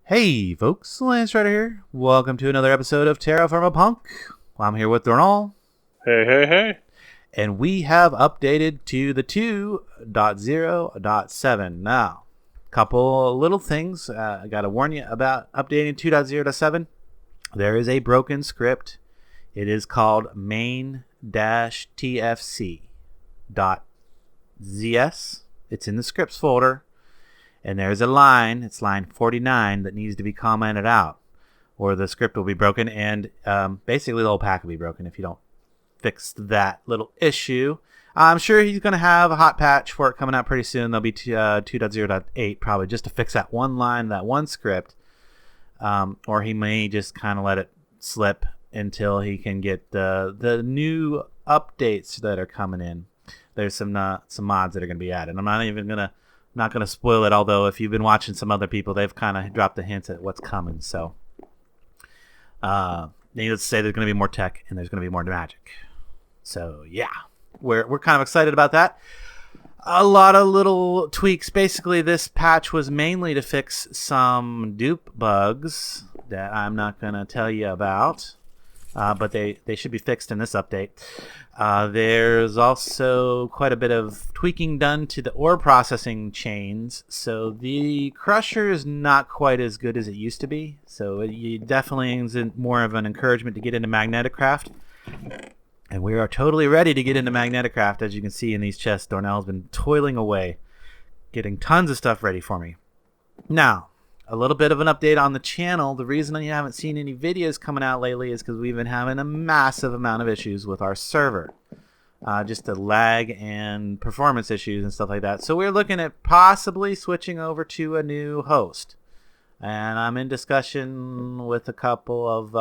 Hey folks, Landstryder here. Welcome to another episode of TerraFirma Punk. I'm here with Dornall. Hey. And we have updated to the 2.0.7. Now, couple little things. I got to warn you about updating 2.0.7. There is a broken script. It is called main-tfc.zs. It's in the scripts folder. And there's a line, it's line 49, that needs to be commented out, or the script will be broken, and basically the whole pack will be broken if you don't fix that little issue. I'm sure he's going to have a hot patch for it coming out pretty soon. There'll be 2.0.8 probably just to fix that one line, that one script, or he may just kind of let it slip until he can get the new updates that are coming in. There's some mods that are going to be added. I'm not going to spoil it, although if you've been watching some other people, they've kind of dropped the hints at what's coming. So, needless to say, there's going to be more tech and there's going to be more magic. So, yeah, we're kind of excited about that. A lot of little tweaks. Basically, this patch was mainly to fix some dupe bugs that I'm not going to tell you about. But they should be fixed in this update. There's also quite a bit of tweaking done to the ore processing chains. So the crusher is not quite as good as it used to be. So it definitely is more of an encouragement to get into MagneticCraft. And we are totally ready to get into MagneticCraft. As you can see in these chests, Dornell's been toiling away, getting tons of stuff ready for me. Now, a little bit of an update on the channel. The reason you haven't seen any videos coming out lately is because we've been having a massive amount of issues with our server. Just the lag and performance issues and stuff like that. So we're looking at possibly switching over to a new host. And I'm in discussion with a couple of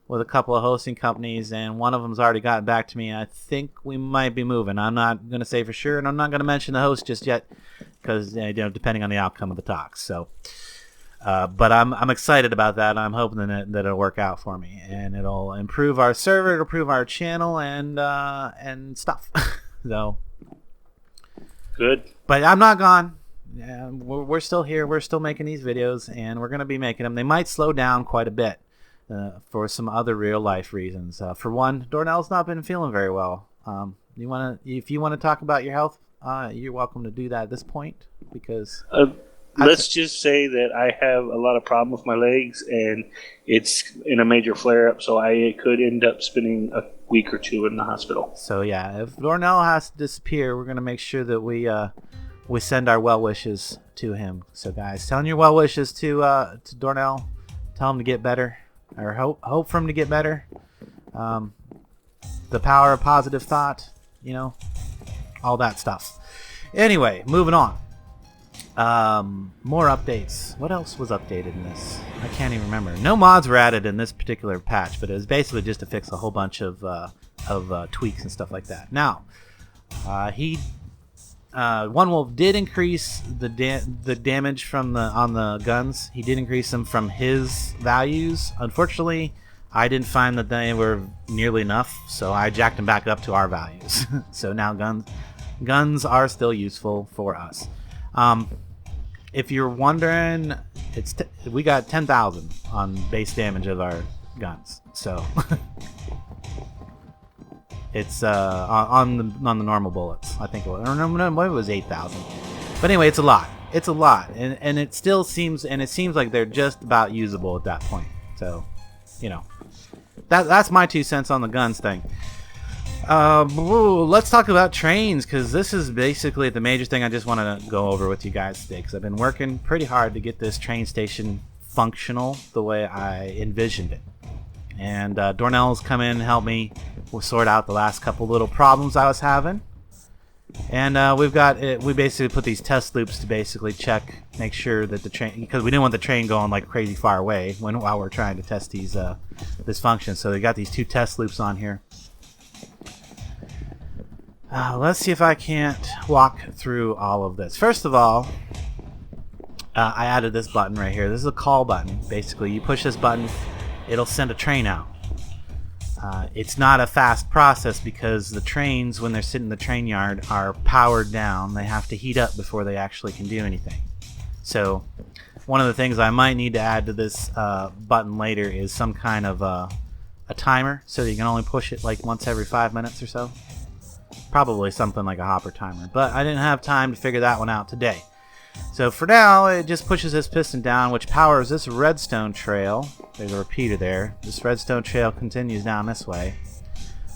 hosting companies, and one of them's already gotten back to me. I think we might be moving. I'm not going to say for sure, and I'm not going to mention the host just yet because depending on the outcome of the talks. So. But I'm excited about that. I'm hoping that it'll work out for me, and it'll improve our server, it'll improve our channel, and stuff. So Good. But I'm not gone. We're still here. We're still making these videos, and we're gonna be making them. They might slow down quite a bit for some other real life reasons. For one, Dornell's not been feeling very well. If you wanna talk about your health, you're welcome to do that at this point because. Let's just say that I have a lot of problem with my legs, and it's in a major flare-up, so I could end up spending a week or two in the hospital. So yeah, if Dornall has to disappear, we're gonna make sure that we send our well wishes to him. So guys, telling your well wishes to Dornall, tell him to get better, or hope for him to get better. The power of positive thought, all that stuff. Anyway, moving on. More updates. What else was updated in this? I can't even remember. No mods were added in this particular patch, but it was basically just to fix a whole bunch of tweaks and stuff like that. Now, One Wolf did increase the damage on the guns. He did increase them from his values. Unfortunately, I didn't find that they were nearly enough, so I jacked them back up to our values. So now guns are still useful for us. If you're wondering, we got 10,000 on base damage of our guns, so it's on the normal bullets. I think it was 8,000, but anyway, it's a lot. It's a lot, and it still seems like they're just about usable at that point. So, that's my 2 cents on the guns thing. Let's talk about trains, because this is basically the major thing I just want to go over with you guys today, because I've been working pretty hard to get this train station functional the way I envisioned it. And Dornell's come in and helped me sort out the last couple little problems I was having. And we basically put these test loops to basically make sure that the train, because we didn't want the train going like crazy far away while we're trying to test this function. So they got these 2 test loops on here. Let's see if I can't walk through all of this. First of all, I added this button right here. This is a call button. Basically, you push this button, it'll send a train out. It's not a fast process because the trains, when they're sitting in the train yard, are powered down. They have to heat up before they actually can do anything. So one of the things I might need to add to this button later is some kind of a timer, so that you can only push it like once every 5 minutes or so. Probably something like a hopper timer, but I didn't have time to figure that one out today. So for now, it just pushes this piston down, which powers this redstone trail. There's a repeater there. This redstone trail continues down this way.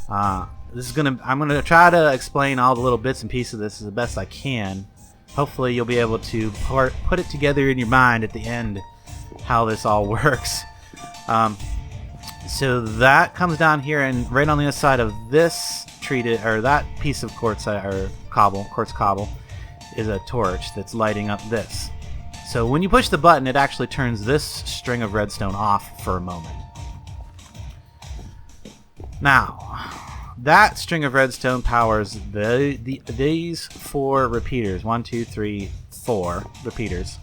I'm gonna try to explain all the little bits and pieces of this as the best I can. Hopefully you'll be able to put it together in your mind at the end how this all works. So that comes down here, and right on the other side of this that piece of quartz cobble is a torch that's lighting up this. So when you push the button, it actually turns this string of redstone off for a moment. Now, that string of redstone powers these 4 repeaters, 1, 2, 3, 4 repeaters,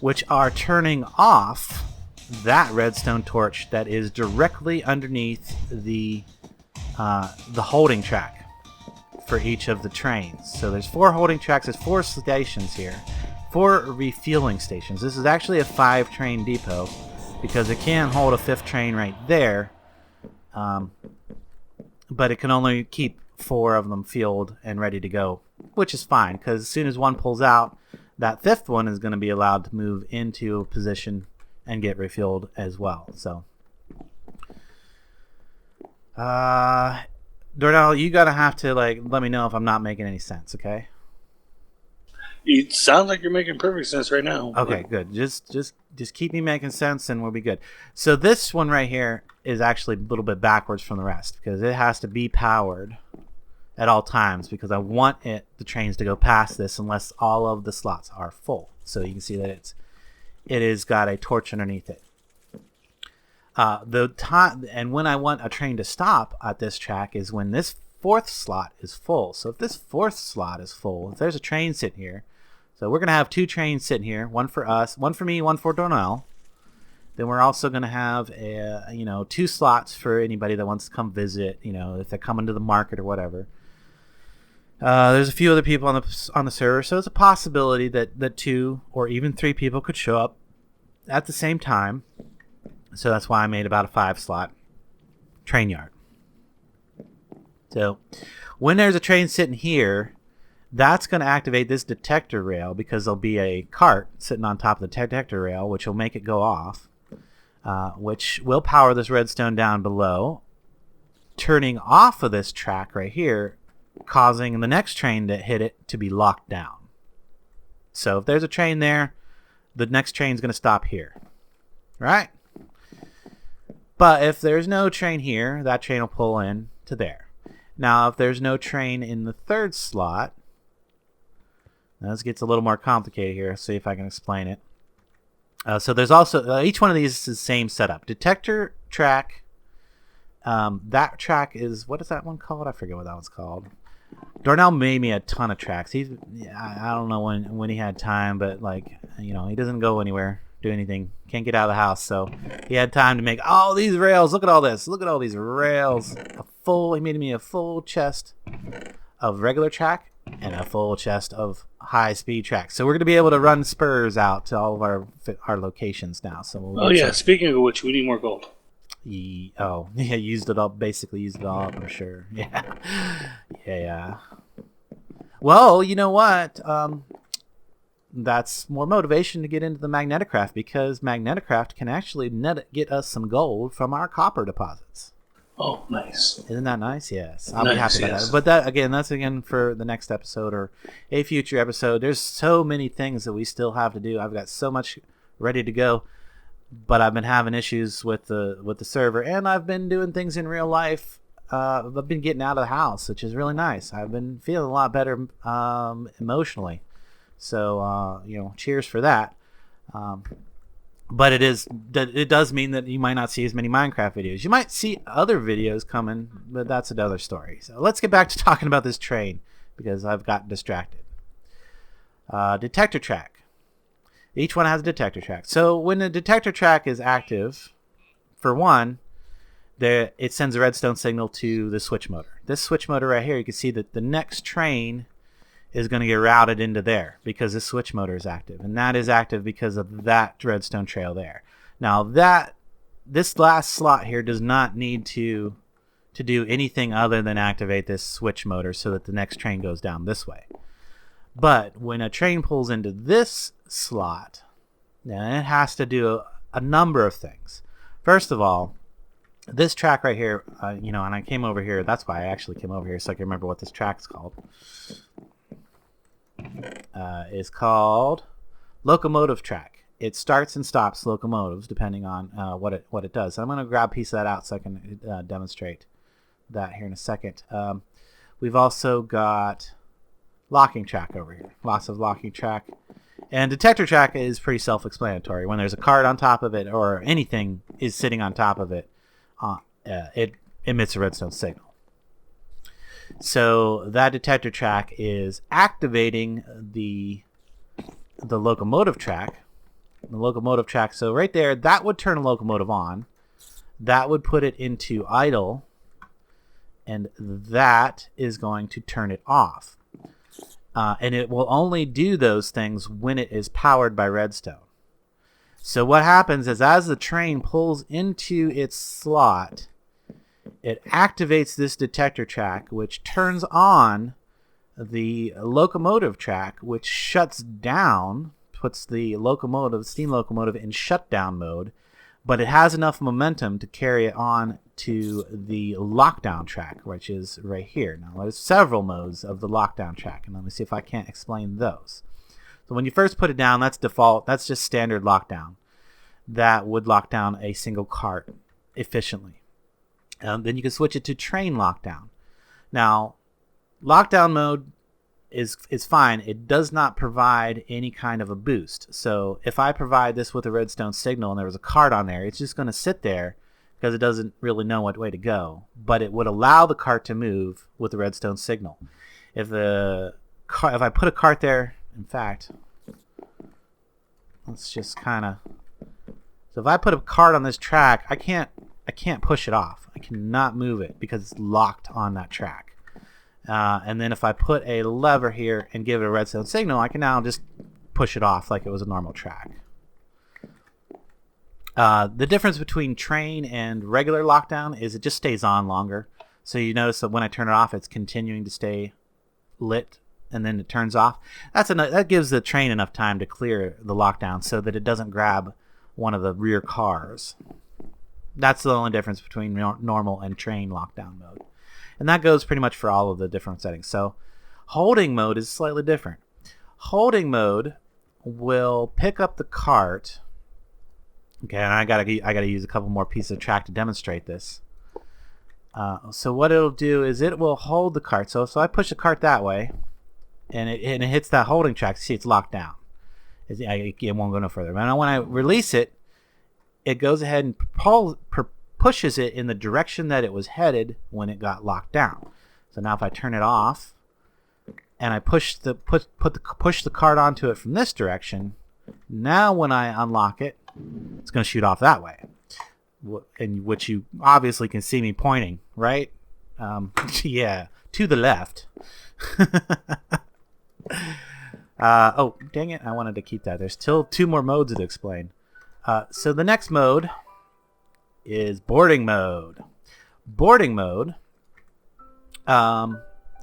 which are turning off that redstone torch that is directly underneath the holding track for each of the trains. So there's 4 holding tracks, there's 4 stations here, 4 refueling stations. This is actually a 5 train depot because it can hold a 5th train right there, but it can only keep 4 of them fueled and ready to go, which is fine because as soon as one pulls out, that 5th one is going to be allowed to move into a position and get refueled as well. So Dornall, you gotta have to let me know if I'm not making any sense, okay? It sounds like you're making perfect sense right now. Okay, good. Just keep me making sense and we'll be good. So this one right here is actually a little bit backwards from the rest because it has to be powered at all times because I want the trains to go past this unless all of the slots are full. So you can see that it has got a torch underneath it. And when I want a train to stop at this track is when this 4th slot is full. So if this 4th slot is full, if there's a train sitting here, so we're gonna have 2 trains sitting here, one for us, one for me, one for Dornall. Then we're also gonna have 2 slots for anybody that wants to come visit. If they're coming to the market or whatever. There's a few other people on the server, so it's a possibility that 2 or even 3 people could show up at the same time. So that's why I made about a 5-slot train yard. So when there's a train sitting here, that's going to activate this detector rail because there'll be a cart sitting on top of the detector rail, which will make it go off, which will power this redstone down below, turning off of this track right here, causing the next train to hit it to be locked down. So if there's a train there, the next train's going to stop here. Right? But if there's no train here, that train will pull in to there. Now, if there's no train in the 3rd slot, now this gets a little more complicated here. See if I can explain it. So there's also, each one of these is the same setup. Detector track. That track is, what is that one called? I forget what that one's called. Dornall made me a ton of tracks. I don't know when he had time, but he doesn't go anywhere, do anything, can't get out of the house, so he had time to make all these rails. Look at all this, look at all these rails. He made me a full chest of regular track and a full chest of high speed tracks, so we're going to be able to run spurs out to all of our locations now. So Speaking of which, we need more gold. Used it all, basically used it all up, I'm sure. Yeah. Well, you know what, that's more motivation to get into the MagnetiCraft because MagnetiCraft can actually get us some gold from our copper deposits. Oh, nice. Isn't that nice? Yes. I'll be happy about that. But that's again for the next episode or a future episode. There's so many things that we still have to do. I've got so much ready to go, but I've been having issues with the server, and I've been doing things in real life. I've been getting out of the house, which is really nice. I've been feeling a lot better emotionally. So, cheers for that. But it does mean that you might not see as many Minecraft videos. You might see other videos coming, but that's another story. So let's get back to talking about this train because I've gotten distracted. Detector track. Each one has a detector track. So when the detector track is active, for one, it sends a redstone signal to the switch motor. This switch motor right here, you can see that the next train is going to get routed into there because this switch motor is active, and that is active because of that redstone trail there. Now this last slot here does not need to do anything other than activate this switch motor so that the next train goes down this way. But when a train pulls into this slot, then it has to do a number of things. First of all, this track right here, and I came over here. That's why I actually came over here, so I can remember what this track is called. Is called locomotive track. It starts and stops locomotives depending on what it does. I'm going to grab a piece of that out so I can demonstrate that here in a second. We've also got locking track over here. Lots of locking track. And detector track is pretty self-explanatory. When there's a card on top of it or anything is sitting on top of it, it emits a redstone signal. So that detector track is activating the locomotive track. The locomotive track. So right there, that would turn a locomotive on. That would put it into idle. And that is going to turn it off. And it will only do those things when it is powered by redstone. So what happens is as the train pulls into its slot, it activates this detector track, which turns on the locomotive track, which shuts down, puts the steam locomotive in shutdown mode, but it has enough momentum to carry it on to the lockdown track, which is right here. Now, there's several modes of the lockdown track, and let me see if I can't explain those. So when you first put it down, that's default. That's just standard lockdown. That would lock down a single cart efficiently. Then you can switch it to train lockdown. Now, lockdown mode is fine. It does not provide any kind of a boost. So if I provide this with a redstone signal and there was a cart on there, it's just going to sit there because it doesn't really know what way to go. But it would allow the cart to move with the redstone signal. If I put a cart there, in fact, let's just kind of. So if I put a cart on this track, I can't push it off. I cannot move it because it's locked on that track. And then if I put a lever here and give it a redstone signal, I can now just push it off like it was a normal track. The difference between train and regular lockdown is it just stays on longer. So you notice that when I turn it off, it's continuing to stay lit, and then it turns off. That gives the train enough time to clear the lockdown so that it doesn't grab one of the rear cars. That's the only difference between normal and train lockdown mode. And that goes pretty much for all of the different settings. So holding mode is slightly different. Holding mode will pick up the cart. Okay, and I gotta use a couple more pieces of track to demonstrate this. So what it'll do is it will hold the cart. So I push the cart that way, and it hits that holding track. See, it's locked down. It won't go no further. And when I release it, it goes ahead and pushes it in the direction that it was headed when it got locked down. So now if I turn it off and I push the cart onto it from this direction, now when I unlock it, it's going to shoot off that way, and which you obviously can see me pointing, right? Yeah, to the left. Oh, dang it. I wanted to keep that. There's still two more modes to explain. So the next mode is boarding mode. Boarding mode,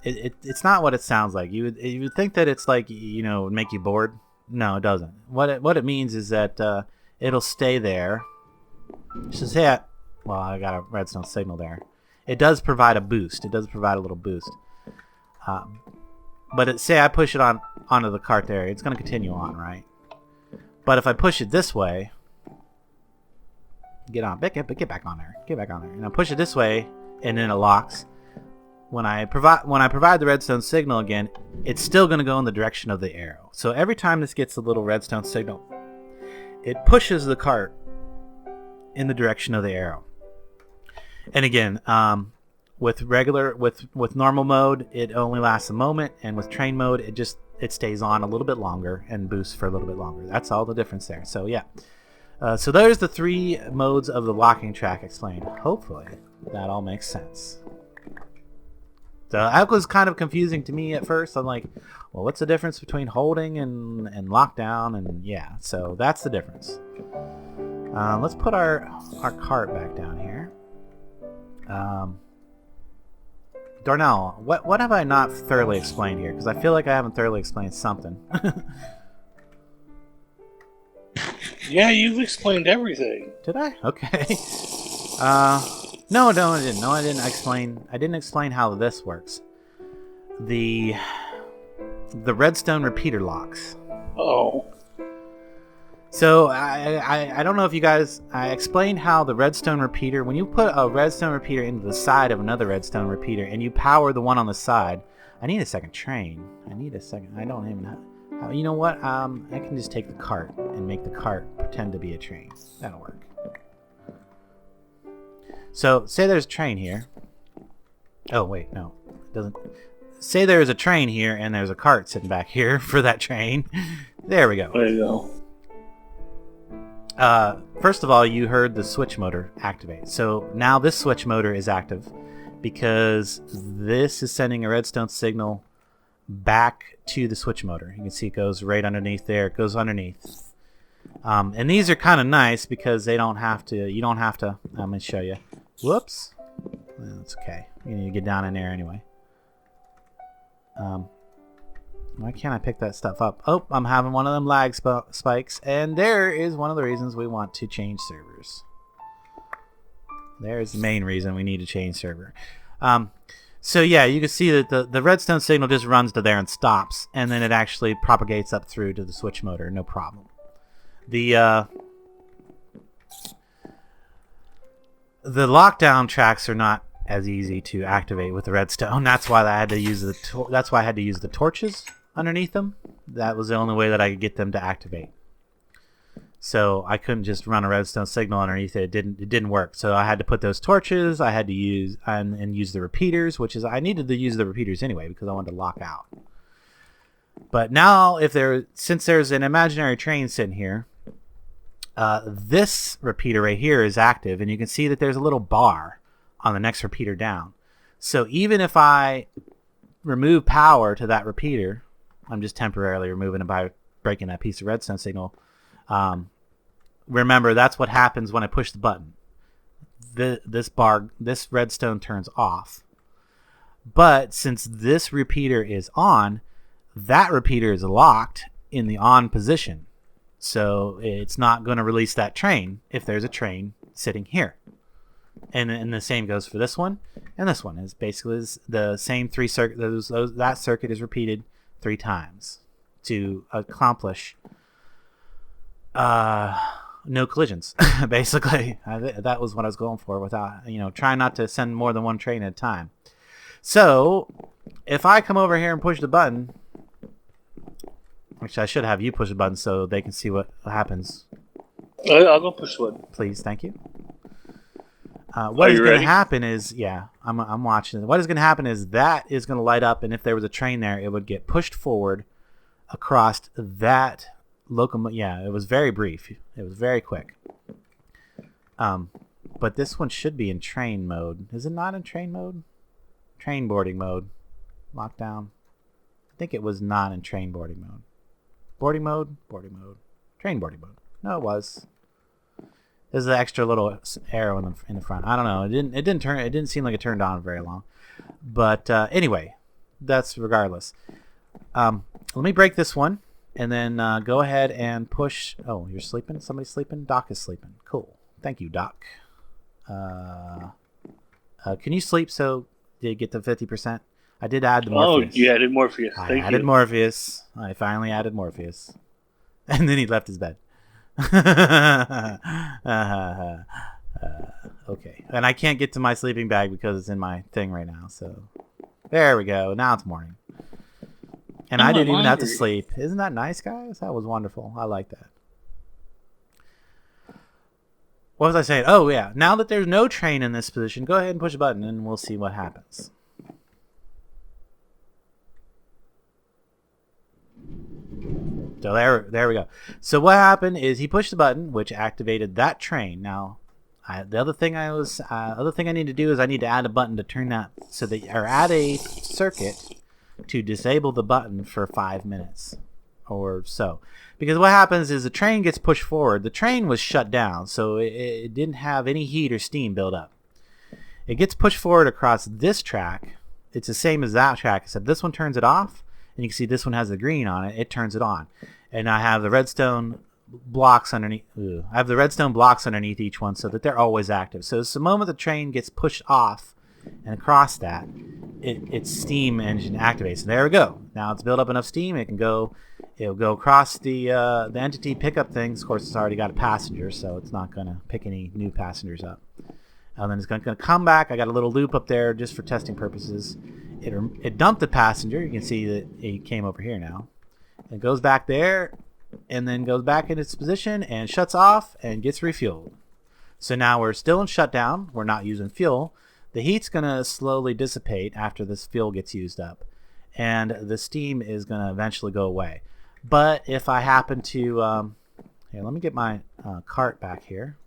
it's not what it sounds like. You would think that it's like, make you bored. No, it doesn't. What it means is that it'll stay there. So say I got a redstone signal there. It does provide a boost. It does provide a little boost. But say I push it onto the cart there, it's going to continue on, right? But if I push it this way, get back on there, and I push it this way, and then it locks. When I provide the redstone signal again, it's still going to go in the direction of the arrow. So every time this gets a little redstone signal, it pushes the cart in the direction of the arrow. And again, with normal mode, it only lasts a moment, and with train mode, it stays on a little bit longer and boosts for a little bit longer. That's all the difference there. So yeah. So there's the three modes of the locking track explained. Hopefully that all makes sense. So that was kind of confusing to me at first. I'm like, well, what's the difference between holding and lockdown? And yeah, so that's the difference. Let's put our cart back down here. Dornall, what have I not thoroughly explained here? Because I feel like I haven't thoroughly explained something. Yeah, you've explained everything. Did I? Okay. No, I didn't. No, I didn't explain. I didn't explain how this works. The redstone repeater locks. Oh. So I don't know if you guys. I explained how the redstone repeater. When you put a redstone repeater into the side of another redstone repeater and you power the one on the side. I need a second train. I don't even have. You know what? I can just take the cart and make the cart pretend to be a train. That'll work. So, say there's a train here. Oh, wait, no. It doesn't. Say there's a train here and there's a cart sitting back here for that train. There we go. There you go. First of all, you heard the switch motor activate. So, now this switch motor is active because this is sending a redstone signal back to the switch motor. You can see it goes right underneath there. It goes underneath. And these are kind of nice because they don't have to. You don't have to. I'm going to show you. Whoops. That's okay. You need to get down in there anyway. Why can't I pick that stuff up? Oh, I'm having one of them lag spikes. And there is one of the reasons we want to change servers. There's the main reason we need to change server. So yeah, you can see that the redstone signal just runs to there and stops, and then it actually propagates up through to the switch motor, no problem. The lockdown tracks are not as easy to activate with the redstone. That's why I had to use the torches underneath them. That was the only way that I could get them to activate. So I couldn't just run a redstone signal underneath it. It didn't work. So I had to put those torches. I had to use and use the repeaters, which is I needed to use the repeaters anyway because I wanted to lock out. But now, since there's an imaginary train sitting here, this repeater right here is active, and you can see that there's a little bar on the next repeater down. So even if I remove power to that repeater, I'm just temporarily removing it by breaking that piece of redstone signal. Remember, that's what happens when I push the button. This redstone turns off. But since this repeater is on, that repeater is locked in the on position. So it's not going to release that train if there's a train sitting here. And the same goes for this one. And this one is basically the same three circuits. That circuit is repeated 3 times to accomplish no collisions. Basically, that was what I was going for without, trying not to send more than one train at a time. So if I come over here and push the button, which I should have you push the button so they can see what happens. I'll go push one. Please, thank you. What is going to happen is, I'm watching. What is going to happen is that is going to light up, and if there was a train there, it would get pushed forward across that locomotive. Yeah, it was very brief. It was very quick. But this one should be in train mode. Is it not in train mode? Train boarding mode. Lockdown. I think it was not in train boarding mode. Boarding mode? Boarding mode. Train boarding mode. No, it was. There's an extra little arrow in the front. I don't know. It didn't seem like it turned on very long. But anyway, that's regardless. Let me break this one, and then go ahead and push. Oh, you're sleeping? Somebody's sleeping? Doc is sleeping. Cool. Thank you, Doc. Can you sleep so you get to 50%? I did add the Morpheus. Oh, you added Morpheus. I added Morpheus. I finally added Morpheus. And then he left his bed. Okay. And I can't get to my sleeping bag because it's in my thing right now. So there we go. Now it's morning. And I didn't even have to sleep. Isn't that nice, guys? That was wonderful. I like that. What was I saying? Oh, yeah. Now that there's no train in this position, go ahead and push a button and we'll see what happens. So there we go. So what happened is he pushed the button, which activated that train. Now, The other thing I need to do is I need to add a button to turn that so that, or add a circuit to disable the button for 5 minutes or so. Because what happens is the train gets pushed forward. The train was shut down, so it didn't have any heat or steam build up. It gets pushed forward across this track. It's the same as that track, except this one turns it off, and you can see this one has the green on it. It turns it on. And I have the redstone blocks underneath. I have the redstone blocks underneath each one so that they're always active. So it's the moment the train gets pushed off and across that, its steam engine activates. And there we go. Now it's built up enough steam. It'll go across the entity pickup things. Of course, it's already got a passenger, so it's not going to pick any new passengers up. And then it's going to come back. I got a little loop up there just for testing purposes. It dumped the passenger. You can see that he came over here now. It goes back there and then goes back in its position and shuts off and gets refueled. So now we're still in shutdown. We're not using fuel. The heat's going to slowly dissipate after this fuel gets used up. And the steam is going to eventually go away. But if I happen to... here, let me get my cart back here.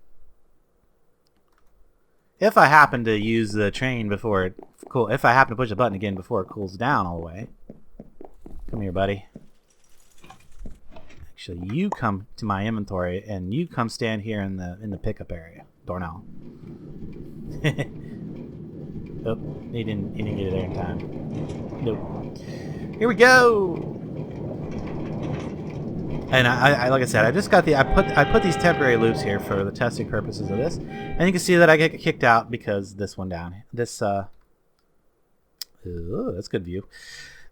If I happen to use the train before it... If I happen to push the button again before it cools down all the way. Come here, buddy. Actually, you come to my inventory and you come stand here in the pickup area, Dornall. Oh, he didn't get it there in time. Nope. Here we go. And I like I said, I just got I put these temporary loops here for the testing purposes of this, and you can see that I get kicked out because this one down. This ooh, that's good view.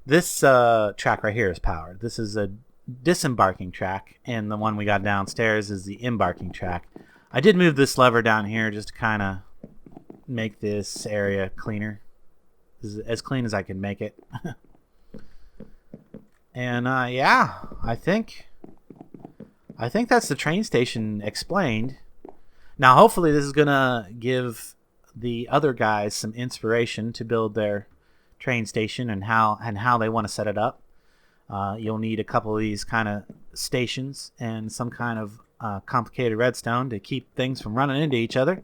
This track right here is powered. This is a disembarking track, and the one we got downstairs is the embarking track. I did move this lever down here just to kind of make this area cleaner, as clean as I can make it. And yeah, I think that's the train station explained. Now hopefully this is gonna give the other guys some inspiration to build their train station and how they want to set it up. You'll need a couple of these kind of stations and some kind of complicated redstone to keep things from running into each other.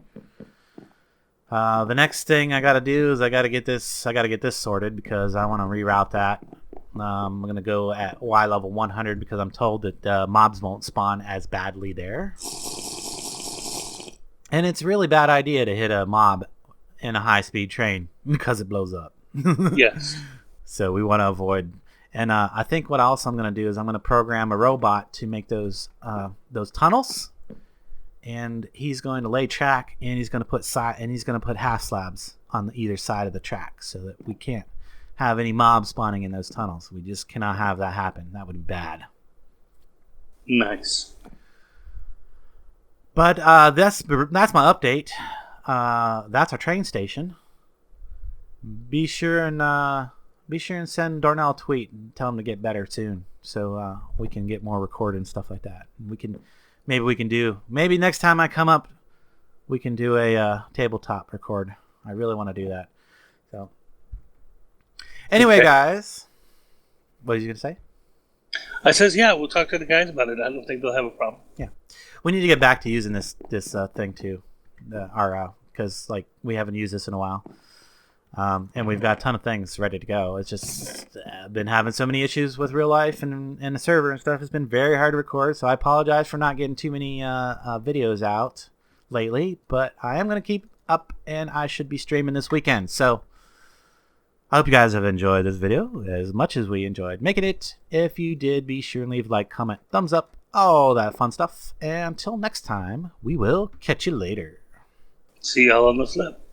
The next thing I got to do is I got to get this sorted because I want to reroute that. I'm going to go at Y level 100 because I'm told that mobs won't spawn as badly there. And it's a really bad idea to hit a mob in a high-speed train because it blows up. Yes. So we want to avoid. And I think what else I'm going to do is I'm going to program a robot to make those tunnels. And he's going to lay track, and he's going to put half slabs on either side of the track so that we can't have any mobs spawning in those tunnels. We just cannot have that happen. That would be bad. Nice. But that's my update. That's our train station. Be sure and send Dornall a tweet and tell him to get better soon, so we can get more recorded and stuff like that. Maybe next time I come up, we can do a tabletop record. I really want to do that. So anyway, guys, what are you gonna say? I says, yeah, we'll talk to the guys about it. I don't think they'll have a problem. Yeah, we need to get back to using this thing too, because like we haven't used this in a while. And we've got a ton of things ready to go. It's just been having so many issues with real life and the server and stuff. It's been very hard to record, so I apologize for not getting too many videos out lately. But I am going to keep up, and I should be streaming this weekend. So I hope you guys have enjoyed this video as much as we enjoyed making it. If you did, be sure and leave a like, comment, thumbs up, all that fun stuff. And until next time, we will catch you later. See y'all on the flip.